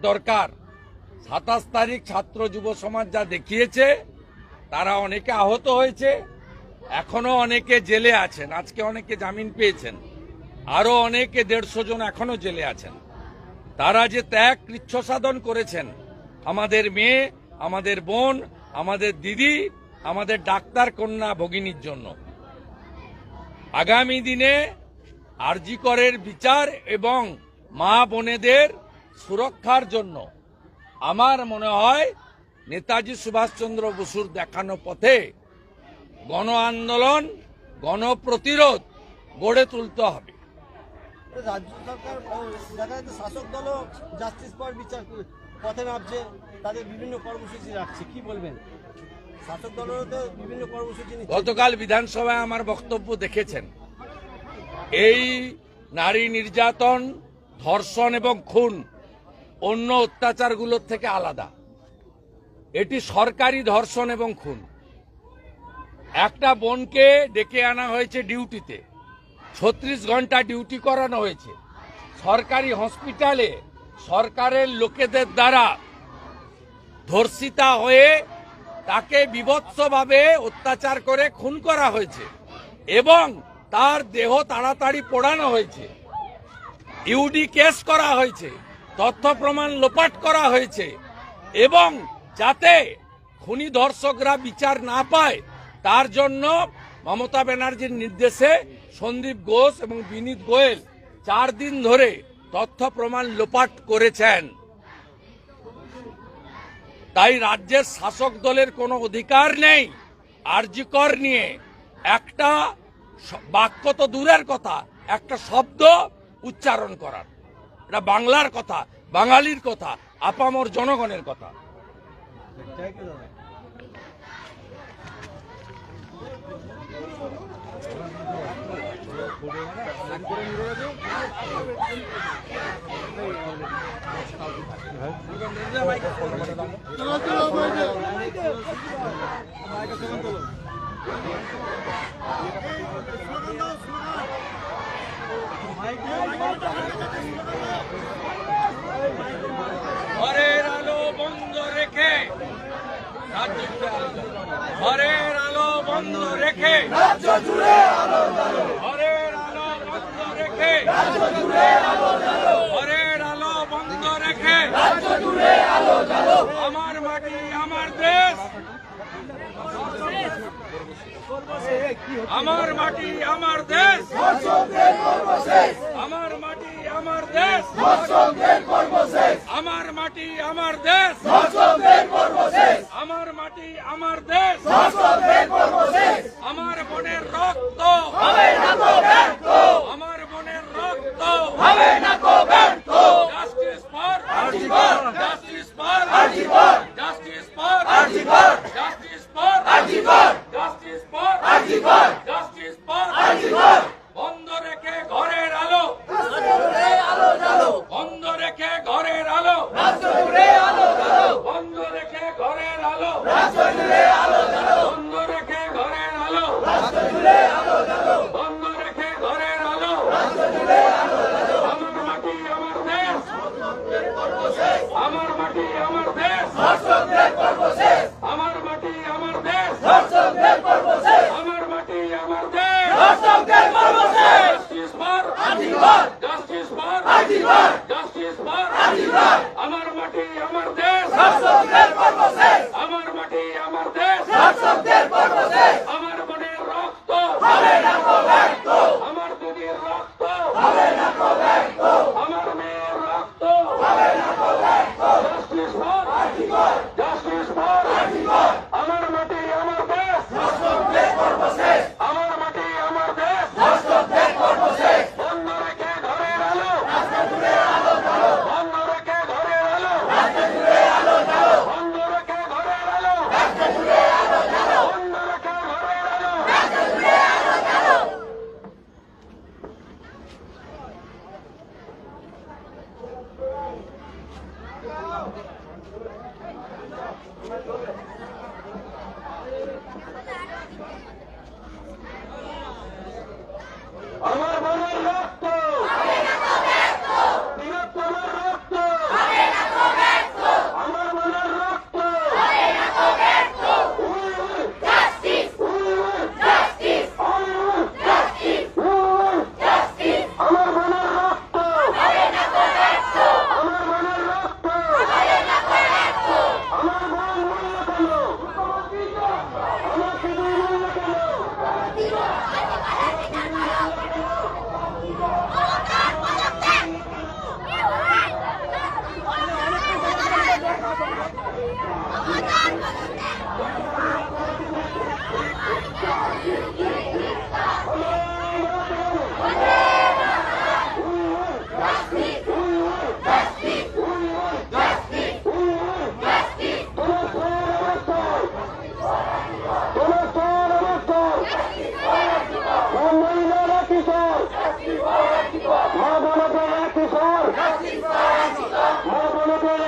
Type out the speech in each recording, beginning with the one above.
দরকার। 27 তারিখ ছাত্র যুব সমাজ যা দেখিয়েছে, তারা অনেকে আহত হয়েছে, এখনো অনেকে জেলে আছেন, আজকে অনেকে জামিন পেয়েছেন, আরো অনেকে 150 জন এখনো জেলে আছেন। তারা যে ত্যাগ কৃচ্ছ সাধন করেছেন, আমাদের মেয়ে, আমাদের বোন, আমাদের দিদি, আমাদের ডাক্তার কন্যা ভগিনীর জন্য, আগামী দিনে আরজি করের বিচার এবং মা বোনেদের সুরক্ষার জন্য আমার মনে হয় নেতাজি সুভাষচন্দ্র বসুর দেখানো পথে গণ আন্দোলন, গণপ্রতিরোধ গড়ে তুলতে হবে। রাজ্য সরকার দেখা যাচ্ছে শাসক দলও জাস্টিস ফর বিচার পথে নামছে, তাদের বিভিন্ন কর্মসূচি রাখছে, কি বলবেন? শাসক দলেরও তো বিভিন্ন কর্মসূচি নিচ্ছে। গতকাল বিধানসভায় আমার বক্তব্য দেখেছেন, এই নারী নির্যাতন, ধর্ষণ এবং খুন অন্য অত্যাচারগুলোর থেকে আলাদা। এটি সরকারি ধর্ষণ এবং খুন। একটা বোনকে ডেকে আনা হয়েছে ডিউটিতে, 36 ঘন্টা ডিউটি করানো হয়েছে সরকারি হসপিটালে, সরকারের লোকেদের দ্বারা ধর্ষিতা হয়ে তাকে বীভৎসভাবে অত্যাচার করে খুন করা হয়েছে এবং তার দেহ তাড়াতাড়ি পোড়ানো হয়েছে, ইউডি কেস করা হয়েছে, তথ্য প্রমাণ লোপাট করা হয়েছে এবং যাতে খুনি ধর্ষকরা বিচার না পায় তার জন্য মমতা ব্যানার্জির নির্দেশে সন্দীপ ঘোষ এবং বিনীত গোয়েল 4 দিন ধরে তথ্য প্রমাণ লোপাট করেছেন। তাই রাজ্যের শাসক দলের কোনো অধিকার নেই আরজি কর নিয়ে একটা বাক্য তো দূরের কথা, একটা শব্দ উচ্চারণ করার। এটা বাংলার কথা, বাঙালির কথা, আপামর জনগণের কথা। ঘরের আলো বন্ধ রেখে, ঘরের আলো বন্ধ রেখে, ঘরের আলো বন্ধ রেখে, ঘরের আলো বন্ধ রেখে, আমার মাটি আমার দেশ, আমার মাটি আমার দেশ, আমার মাটি আমার দেশ, আমার মাটি আমার দেশ, আমার মাটি আমার দেশ, আমার বোনের রক্ত হবে না তো ব্যর্থ, আমার বোনের রক্ত হবে না তো ব্যর্থ। জাস্টিস ফর আরজি কর, জাস্টিস ফর আরজি কর, জাস্টিস ফর আরজি কর, জাস্টিস ফর আরজি কর, জাস্টিস ফর আরজি কর, জাস্টিস ফর আরজি কর। বন্ধ রেখে ঘরের আলো, আলো জ্বালো, বন্ধ রেখে ঘরের আলো, রাজ্য জুড়ে আলো জ্বালো, বন্ধ রেখে ঘরের আলো, রাজ্য জুড়ে আলো জ্বালো, বন্ধ রেখে ঘরের আলো, রাজ্য জুড়ে আলো জ্বালো, বন্ধ রেখে ঘরের আলো, রাজ্য জুড়ে আলো জ্বালো। আমার মাটি আমার দেশ, আমার মাটি আমার দেশ, ধর্ষকদের করব শেষ, আমার মাটি আমার দেশ, ধর্ষকদের করব শেষ, আমার মাটি আমার দেশ, ধর্ষকদের করব শেষ। জাস্টিস ফর আরজি কর, জাস্টিস ফর আরজি কর, জাস্টিস ফর আরজি কর। আমার মাটি আমার দেশ, ধর্ষকদের করব শেষ, আমার মাটি আমার দেশ, ধর্ষকদের করব শেষ। আমার বোনের রক্ত হবে না তো ব্যর্থ, আমার দিদির রক্ত হবে না তো ব্যর্থ, আমার মেয়ের রক্ত হবে না তো ব্যর্থ। জাস্টিস ফর আরজি কর, জাস্টিস ফর আরজি কর। আমার মাটি আমার দেশ, ধর্ষকদের করব শেষ, আমার মাটি আমার দেশ, ধর্ষকদের করব শেষ। বন্ধ রেখে ঘরের আলো, রাজ্য জুড়ে আলো জ্বালো, বন্ধ রেখে ঘরের আলো, রাজ্য জুড়ে আলো জ্বালো, বন্ধ রেখে ঘরের আলো, রাজ্য জুড়ে আলো জ্বালো, বন্ধ রেখে ঘরের আলো, রাজ্য জুড়ে আলো জ্বালো। আমার বোনের রক্ত হবে না তো ব্যর্থ, বৃহত্তমের রক্ত হবে না তো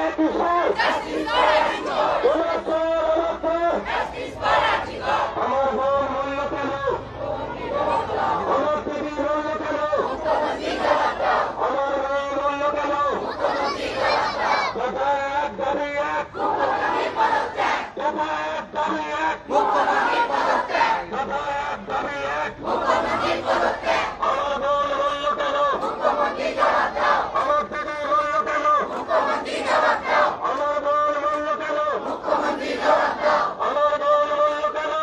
একই স্বর, তোমার স্বর, আমার বোন মূল্য কেন, আমার দিদি মূল্য কেন, আমার মেয়ে মূল্য কেন, কথা এক দাবি এক, কথা এক দাবি এক, কথা এক দাবি এক, আমার বোন মূল্য কেন, আমার দিদি মূল্য কেন, আমার বোন মূল্য কেন, আমার বোন মূল্য কেন,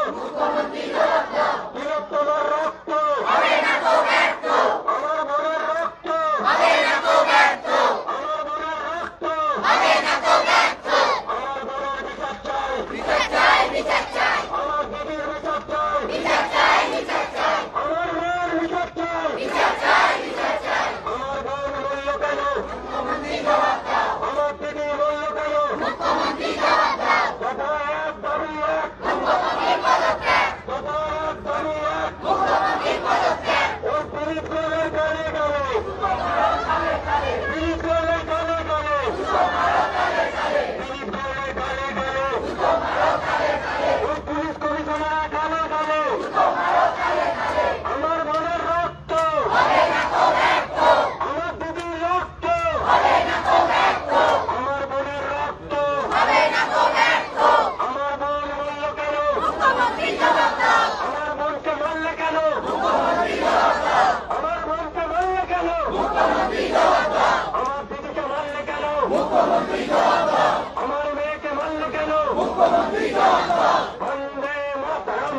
বৃহত্তমার রক্ত, আমার বোনের রক্ত, আমার বোনের রক্ত, আমার বোনের বিচার চাই, আমার দিদির বিচার চাই, আমার মেয়ের বিচার চাই, আমার বোন মূল্য কেন, আমার দিদি মূল্য কেন, কথা এক দাবি এক, কথা এক দাবি এক, ওই বিপ্লবের গানে গানে, বিপ্লবের গানে গানে, বিপ্লবের গানে গানে, ওই পুলিশ কমিশনারের গানে গানে, আমার বোনের রক্ত, আমার দিদির রক্ত, আমার বোনের রক্ত, আমার বোন মূল্য কেন, আমার বোনকে মারলে কেন, আমার বোনকে মারলে কেন, আমার দিদিকে মারলে কেন, আমার মেয়েকে মারলে কেন, বন্দে মাতরম,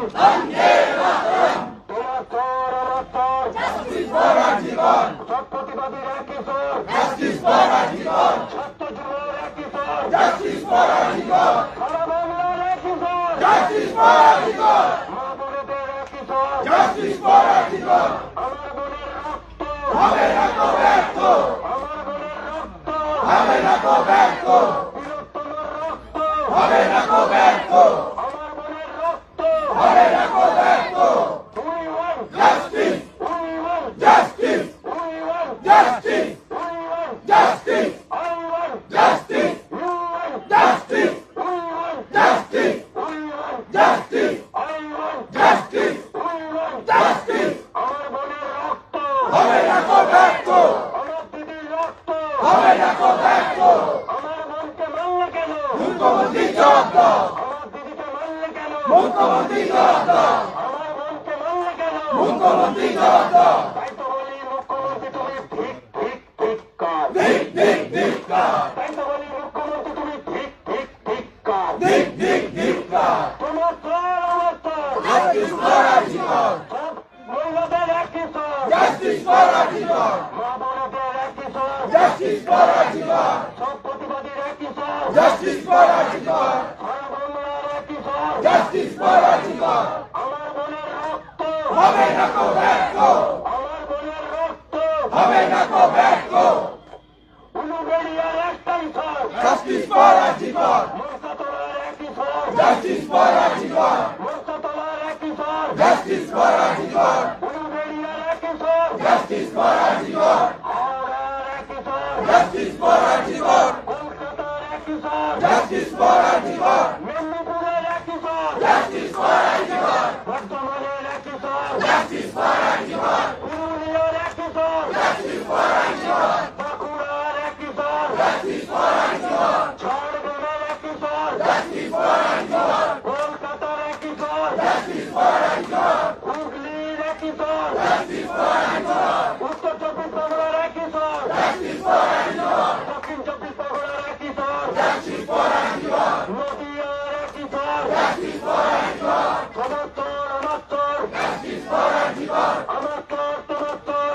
তোমার স্বর আমার স্বর, সব প্রতিবাদীর একই স্বর, ছাত্র যুবর একই স্বর, সারা বাংলার একই স্বর, মা বোনেদের একই স্বর, আমার বোনের রক্ত, আমার বোনের রক্ত, বৃহত্তমার রক্ত, আমার বোনের রক্ত, we want justice, we want justice, we want justice, we want justice, I want justice, you want justice, we want justice, we want justice, I want justice, we want justice, আমার বোনের রক্ত, আমার দিদির রক্ত, আমার বোনকে মারলে কেন, আমার দিদিকে মারলে কেন, আমার বোনকে মারলে কেন, তাই তো বলি মুখ্যমন্ত্রী তুমি ঠিক ঠিক ঠিক কাজ, তাই তো বলি মুখ্যমন্ত্রী তুমি ঠিক ঠিক ঠিক কাজ, তোমার স্বর আমার স্বর, সব মহিলাদের একই স্বর, মা বোনদের একই স্বর, সব প্রতিবাদীর একই স্বর, সারা বাংলার একই স্বর, আমার বোনের রক্ত, আমার বোনের রক্ত, উলুবেড়িয়ার একটাই স্বর, মনসাতলার একই স্বর, মনসাতলার একই স্বর, উলুবেড়িয়ার একই স্বর, হাওড়ার একই স্বর, কলকাতার একই স্বর, মেদিনীপুরের একই স্বর, বর্ধমানের একই স্বর, পুরুলিয়ার একই স্বর, বাঁকুড়ার একই স্বর, ঝাড়গ্রামের একই স্বর, কলকাতার একই স্বর, হুগলির একই স্বর, উত্তর চব্বিশ পরগনার একই স্বর, দক্ষিণ চব্বিশ পরগনার একই স্বর, নদীয়ার একই স্বর, তোমার স্বর আমার স্বর, আমার স্বর তোমার স্বর,